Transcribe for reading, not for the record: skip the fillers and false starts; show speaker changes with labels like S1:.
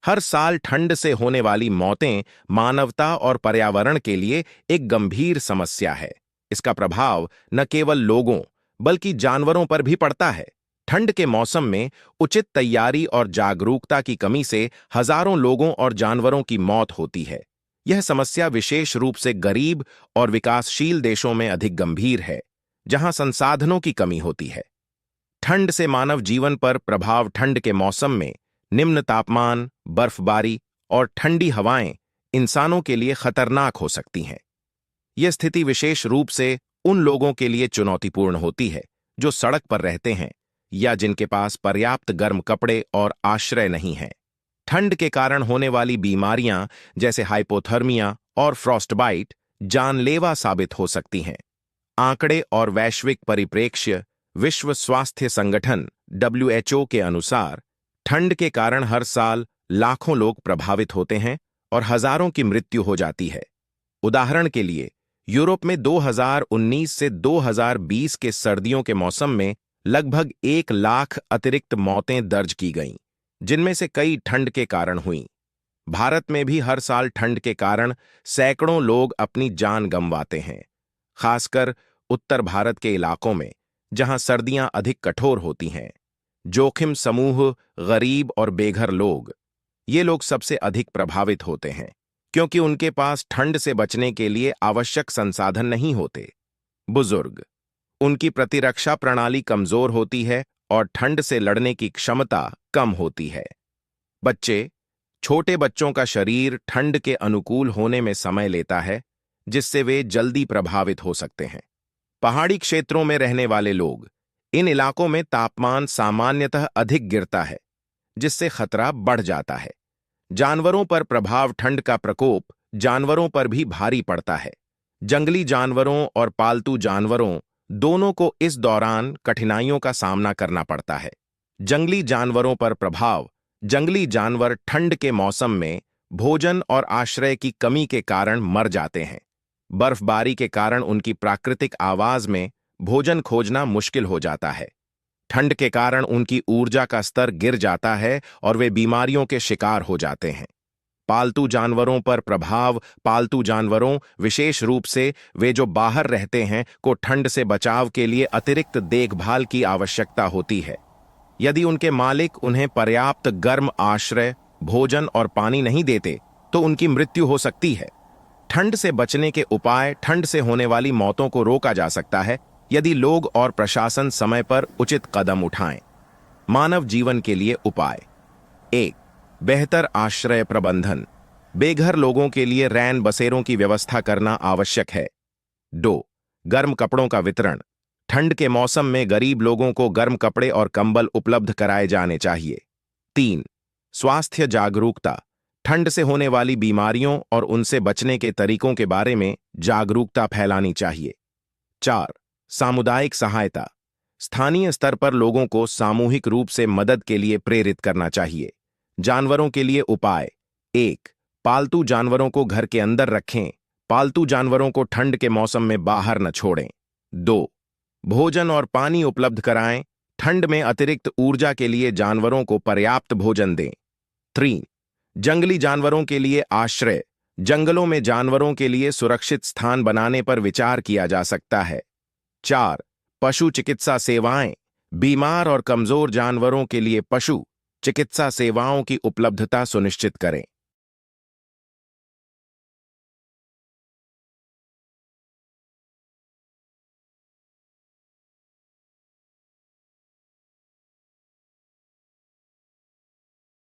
S1: हर साल ठंड से होने वाली मौतें मानवता और पर्यावरण के लिए एक गंभीर समस्या है। इसका प्रभाव न केवल लोगों बल्कि जानवरों पर भी पड़ता है। ठंड के मौसम में उचित तैयारी और जागरूकता की कमी से हजारों लोगों और जानवरों की मौत होती है। यह समस्या विशेष रूप से गरीब और विकासशील देशों में अधिक गंभीर है, जहां संसाधनों की कमी होती है। ठंड से मानव जीवन पर प्रभाव। ठंड के मौसम में निम्न तापमान, बर्फबारी और ठंडी हवाएं इंसानों के लिए खतरनाक हो सकती हैं। यह स्थिति विशेष रूप से उन लोगों के लिए चुनौतीपूर्ण होती है जो सड़क पर रहते हैं या जिनके पास पर्याप्त गर्म कपड़े और आश्रय नहीं है। ठंड के कारण होने वाली बीमारियां जैसे हाइपोथर्मिया और फ्रॉस्टबाइट जानलेवा साबित हो सकती हैं। आंकड़े और वैश्विक परिप्रेक्ष्य। विश्व स्वास्थ्य संगठन WHO के अनुसार ठंड के कारण हर साल लाखों लोग प्रभावित होते हैं और हजारों की मृत्यु हो जाती है। उदाहरण के लिए, यूरोप में 2019 से 2020 के सर्दियों के मौसम में लगभग 1 लाख अतिरिक्त मौतें दर्ज की गईं, जिनमें से कई ठंड के कारण हुईं। भारत में भी हर साल ठंड के कारण सैकड़ों लोग अपनी जान गंवाते हैं, खासकर उत्तर भारत के इलाकों में जहां सर्दियां अधिक कठोर होती हैं। जोखिम समूह, गरीब और बेघर लोग, ये लोग सबसे अधिक प्रभावित होते हैं क्योंकि उनके पास ठंड से बचने के लिए आवश्यक संसाधन नहीं होते। बुजुर्ग, उनकी प्रतिरक्षा प्रणाली कमजोर होती है और ठंड से लड़ने की क्षमता कम होती है। बच्चे, छोटे बच्चों का शरीर ठंड के अनुकूल होने में समय लेता है, जिससे वे जल्दी प्रभावित हो सकते हैं। पहाड़ी क्षेत्रों में रहने वाले लोग, इन इलाकों में तापमान सामान्यतः अधिक गिरता है, जिससे खतरा बढ़ जाता है। जानवरों पर प्रभाव। ठंड का प्रकोप जानवरों पर भी भारी पड़ता है। जंगली जानवरों और पालतू जानवरों दोनों को इस दौरान कठिनाइयों का सामना करना पड़ता है। जंगली जानवरों पर प्रभाव। जंगली जानवर ठंड के मौसम में भोजन और आश्रय की कमी के कारण मर जाते हैं। बर्फबारी के कारण उनकी प्राकृतिक आवाज में भोजन खोजना मुश्किल हो जाता है। ठंड के कारण उनकी ऊर्जा का स्तर गिर जाता है और वे बीमारियों के शिकार हो जाते हैं। पालतू जानवरों पर प्रभाव। पालतू जानवरों, विशेष रूप से वे जो बाहर रहते हैं, को ठंड से बचाव के लिए अतिरिक्त देखभाल की आवश्यकता होती है। यदि उनके मालिक उन्हें पर्याप्त गर्म आश्रय, भोजन और पानी नहीं देते, तो उनकी मृत्यु हो सकती है। ठंड से बचने के उपाय। ठंड से होने वाली मौतों को रोका जा सकता है यदि लोग और प्रशासन समय पर उचित कदम उठाएं। मानव जीवन के लिए उपाय। 1. बेहतर आश्रय प्रबंधन। बेघर लोगों के लिए रैन बसेरों की व्यवस्था करना आवश्यक है। 2. गर्म कपड़ों का वितरण। ठंड के मौसम में गरीब लोगों को गर्म कपड़े और कंबल उपलब्ध कराए जाने चाहिए। 3. स्वास्थ्य जागरूकता। ठंड से होने वाली बीमारियों और उनसे बचने के तरीकों के बारे में जागरूकता फैलानी चाहिए। 4. सामुदायिक सहायता। स्थानीय स्तर पर लोगों को सामूहिक रूप से मदद के लिए प्रेरित करना चाहिए। जानवरों के लिए उपाय। 1. पालतू जानवरों को घर के अंदर रखें। पालतू जानवरों को ठंड के मौसम में बाहर न छोड़ें। 2. भोजन और पानी उपलब्ध कराएं। ठंड में अतिरिक्त ऊर्जा के लिए जानवरों को पर्याप्त भोजन दें। 3. जंगली जानवरों के लिए आश्रय। जंगलों में जानवरों के लिए सुरक्षित स्थान बनाने पर विचार किया जा सकता है। 4. पशु चिकित्सा सेवाएं। बीमार और कमजोर जानवरों के लिए पशु चिकित्सा सेवाओं की उपलब्धता सुनिश्चित करें।